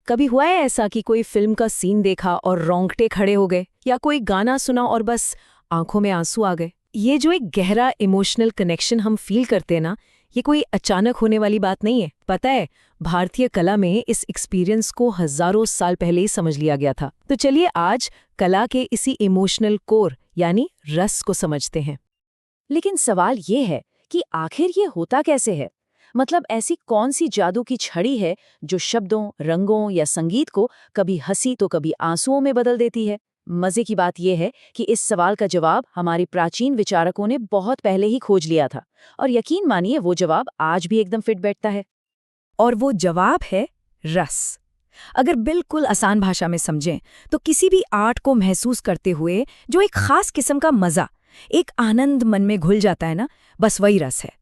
कभी हुआ है ऐसा कि कोई फिल्म का सीन देखा और रोंगटे खड़े हो गए, या कोई गाना सुना और बस आंखों में आंसू आ गए? ये जो एक गहरा इमोशनल कनेक्शन हम फील करते हैं ना, ये कोई अचानक होने वाली बात नहीं है। पता है, भारतीय कला में इस एक्सपीरियंस को हजारों साल पहले ही समझ लिया गया था। तो चलिए आज कला के इसी इमोशनल कोर यानी रस को समझते हैं। लेकिन सवाल ये है कि आखिर ये होता कैसे है? मतलब ऐसी कौन सी जादू की छड़ी है जो शब्दों, रंगों या संगीत को कभी हंसी तो कभी आंसुओं में बदल देती है? मजे की बात यह है कि इस सवाल का जवाब हमारे प्राचीन विचारकों ने बहुत पहले ही खोज लिया था, और यकीन मानिए वो जवाब आज भी एकदम फिट बैठता है। और वो जवाब है रस। अगर बिल्कुल आसान भाषा में समझें तो किसी भी आर्ट को महसूस करते हुए जो एक खास किस्म का मजा, एक आनंद मन में घुल जाता है ना, बस वही रस है।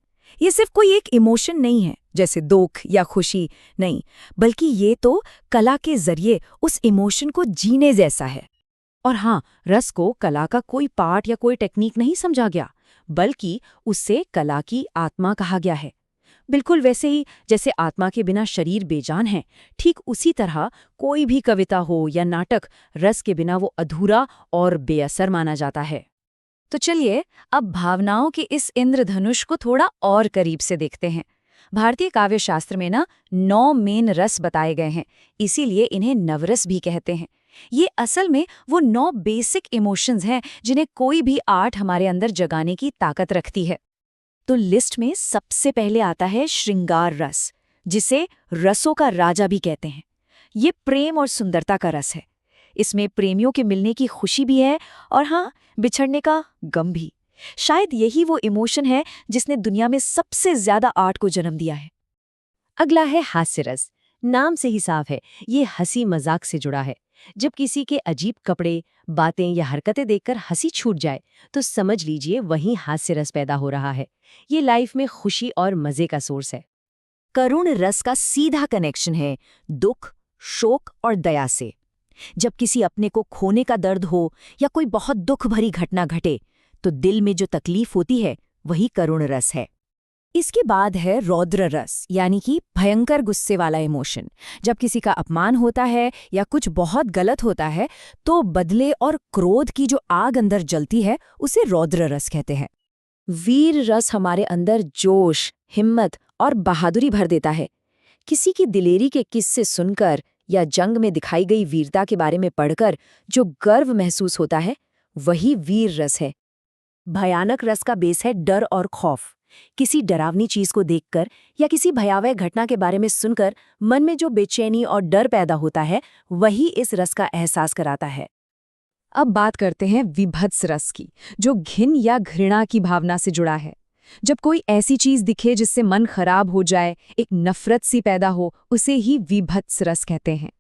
ये सिर्फ कोई एक इमोशन नहीं है जैसे दुख या खुशी, नहीं, बल्कि ये तो कला के जरिए उस इमोशन को जीने जैसा है। और हाँ, रस को कला का कोई पार्ट या कोई टेक्निक नहीं समझा गया, बल्कि उससे कला की आत्मा कहा गया है। बिल्कुल वैसे ही जैसे आत्मा के बिना शरीर बेजान है, ठीक उसी तरह कोई भी कविता हो या नाटक, रस के बिना वो अधूरा और बेअसर माना जाता है। तो चलिए अब भावनाओं के इस इंद्रधनुष को थोड़ा और करीब से देखते हैं। भारतीय काव्य शास्त्र में ना 9 मेन रस बताए गए हैं, इसीलिए इन्हें नवरस भी कहते हैं। ये असल में वो 9 बेसिक इमोशंस हैं जिन्हें कोई भी आर्ट हमारे अंदर जगाने की ताकत रखती है। तो लिस्ट में सबसे पहले आता है श्रृंगार रस, जिसे रसों का राजा भी कहते हैं। ये प्रेम और सुंदरता का रस है। इसमें प्रेमियों के मिलने की खुशी भी है और हाँ, बिछड़ने का गम भी। शायद यही वो इमोशन है जिसने दुनिया में सबसे ज्यादा आर्ट को जन्म दिया है। अगला है हास्य रस। नाम से ही साफ है, ये हंसी मजाक से जुड़ा है। जब किसी के अजीब कपड़े, बातें या हरकतें देखकर हंसी छूट जाए तो समझ लीजिए वहीं हास्य रस पैदा हो रहा है। ये लाइफ में खुशी और मजे का सोर्स है। करुण रस का सीधा कनेक्शन है दुख, शोक और दया से। जब किसी अपने को खोने का दर्द हो या कोई बहुत दुख भरी घटना घटे तो दिल में जो तकलीफ होती है वही करुण रस है। इसके बाद है रौद्र रस, यानी कि भयंकर गुस्से वाला इमोशन। जब किसी का अपमान होता है या कुछ बहुत गलत होता है तो बदले और क्रोध की जो आग अंदर जलती है उसे रौद्र रस कहते हैं। वीर रस हमारे अंदर जोश, हिम्मत और बहादुरी भर देता है। किसी की दिलेरी के किस्से सुनकर या जंग में दिखाई गई वीरता के बारे में पढ़कर जो गर्व महसूस होता है वही वीर रस है। भयानक रस का बेस है डर और खौफ। किसी डरावनी चीज को देखकर या किसी भयावह घटना के बारे में सुनकर मन में जो बेचैनी और डर पैदा होता है वही इस रस का एहसास कराता है। अब बात करते हैं विभत्स रस की, जो घिन या घृणा की भावना से जुड़ा है। जब कोई ऐसी चीज दिखे जिससे मन खराब हो जाए, एक नफरत सी पैदा हो, उसे ही विभत्स रस कहते हैं।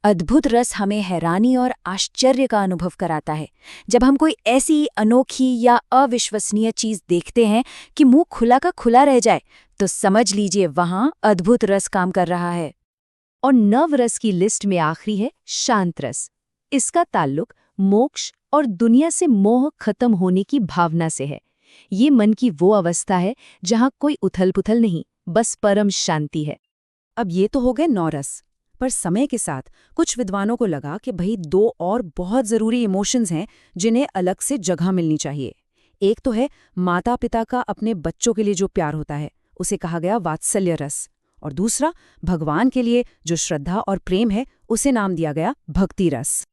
अद्भुत रस हमें हैरानी और आश्चर्य का अनुभव कराता है। जब हम कोई ऐसी अनोखी या अविश्वसनीय चीज देखते हैं कि मुंह खुला का खुला रह जाए, तो समझ लीजिए वहां अद्भुत रस काम कर रहा है। और नव रस की लिस्ट में आखिरी है शांत रस। इसका ताल्लुक मोक्ष और दुनिया से मोह खत्म होने की भावना से है। ये मन की वो अवस्था है जहां कोई उथल पुथल नहीं, बस परम शांति है। अब ये तो हो गए 9 रस, पर समय के साथ कुछ विद्वानों को लगा कि भाई 2 और बहुत जरूरी इमोशंस हैं जिन्हें अलग से जगह मिलनी चाहिए। एक तो है माता पिता का अपने बच्चों के लिए जो प्यार होता है, उसे कहा गया वात्सल्य रस, और दूसरा भगवान के लिए जो श्रद्धा और प्रेम है, उसे नाम दिया गया भक्ति रस।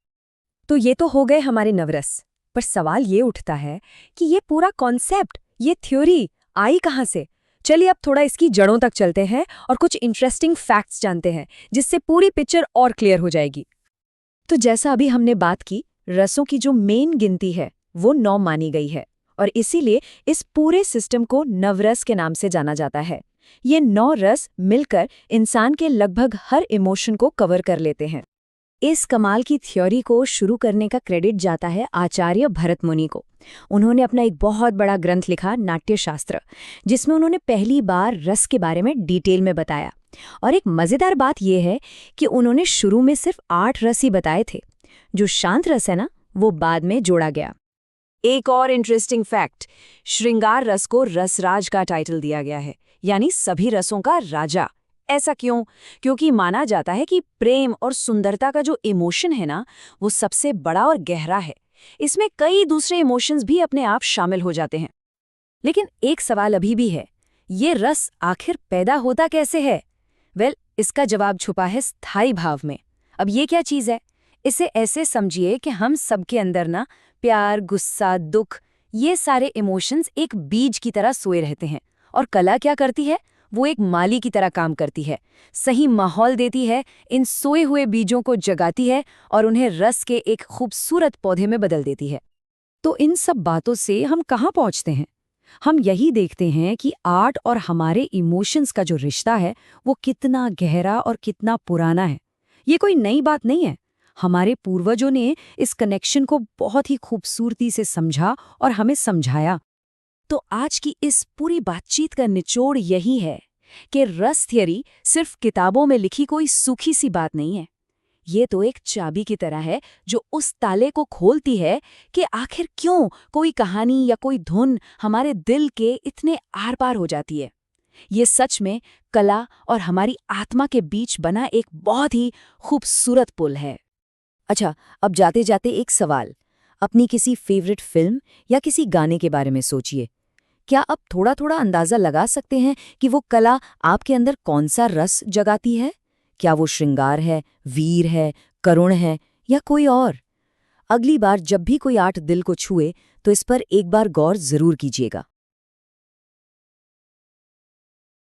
तो ये तो हो गए हमारे नवरस, पर सवाल ये उठता है कि ये पूरा कॉन्सेप्ट, ये थ्योरी आई कहाँ से? चलिए अब थोड़ा इसकी जड़ों तक चलते हैं और कुछ इंटरेस्टिंग फैक्ट्स जानते हैं, जिससे पूरी पिक्चर और क्लियर हो जाएगी। तो जैसा अभी हमने बात की, रसों की जो मेन गिनती है वो 9 मानी गई है, और इसीलिए इस पूरे सिस्टम को नवरस के नाम से जाना जाता है। ये 9 रस मिलकर इंसान के लगभग हर इमोशन को कवर कर लेते हैं। इस कमाल की थ्योरी को शुरू करने का क्रेडिट जाता है आचार्य भरत मुनि को। उन्होंने अपना एक बहुत बड़ा ग्रंथ लिखा, नाट्यशास्त्र, जिसमें उन्होंने पहली बार रस के बारे में डिटेल में बताया। और एक मज़ेदार बात यह है कि उन्होंने शुरू में सिर्फ 8 रस ही बताए थे। जो शांत रस है ना, वो बाद में जोड़ा गया। एक और इंटरेस्टिंग फैक्ट, श्रृंगार रस को रसराज का टाइटल दिया गया है, यानी सभी रसों का राजा। ऐसा क्यों? क्योंकि माना जाता है कि प्रेम और सुंदरता का जो इमोशन है ना, वो सबसे बड़ा और गहरा है। इसमें कई दूसरे इमोशंस भी अपने आप शामिल हो जाते हैं। लेकिन एक सवाल अभी भी है, ये रस आखिर पैदा होता कैसे है? इसका जवाब छुपा है स्थायी भाव में। अब ये क्या चीज़ है? इसे ऐसे समझिए कि हम सबके अंदर ना प्यार, गुस्सा, दुख, ये सारे इमोशंस एक बीज की तरह सोए रहते हैं। और कला क्या करती है? वो एक माली की तरह काम करती है, सही माहौल देती है, इन सोए हुए बीजों को जगाती है और उन्हें रस के एक खूबसूरत पौधे में बदल देती है। तो इन सब बातों से हम कहाँ पहुँचते हैं? हम यही देखते हैं कि आर्ट और हमारे इमोशंस का जो रिश्ता है वो कितना गहरा और कितना पुराना है। ये कोई नई बात नहीं है। हमारे पूर्वजों ने इस कनेक्शन को बहुत ही खूबसूरती से समझा और हमें समझाया। तो आज की इस पूरी बातचीत का निचोड़ यही है कि रस थियरी सिर्फ किताबों में लिखी कोई सूखी सी बात नहीं है। ये तो एक चाबी की तरह है जो उस ताले को खोलती है कि आखिर क्यों कोई कहानी या कोई धुन हमारे दिल के इतने आर पार हो जाती है। ये सच में कला और हमारी आत्मा के बीच बना एक बहुत ही खूबसूरत पुल है। अच्छा, अब जाते जाते एक सवाल, अपनी किसी फेवरेट फिल्म या किसी गाने के बारे में सोचिए। क्या अब थोड़ा थोड़ा अंदाजा लगा सकते हैं कि वो कला आपके अंदर कौन सा रस जगाती है? क्या वो श्रृंगार है, वीर है, करुण है या कोई और? अगली बार जब भी कोई आर्ट दिल को छुए तो इस पर एक बार गौर जरूर कीजिएगा।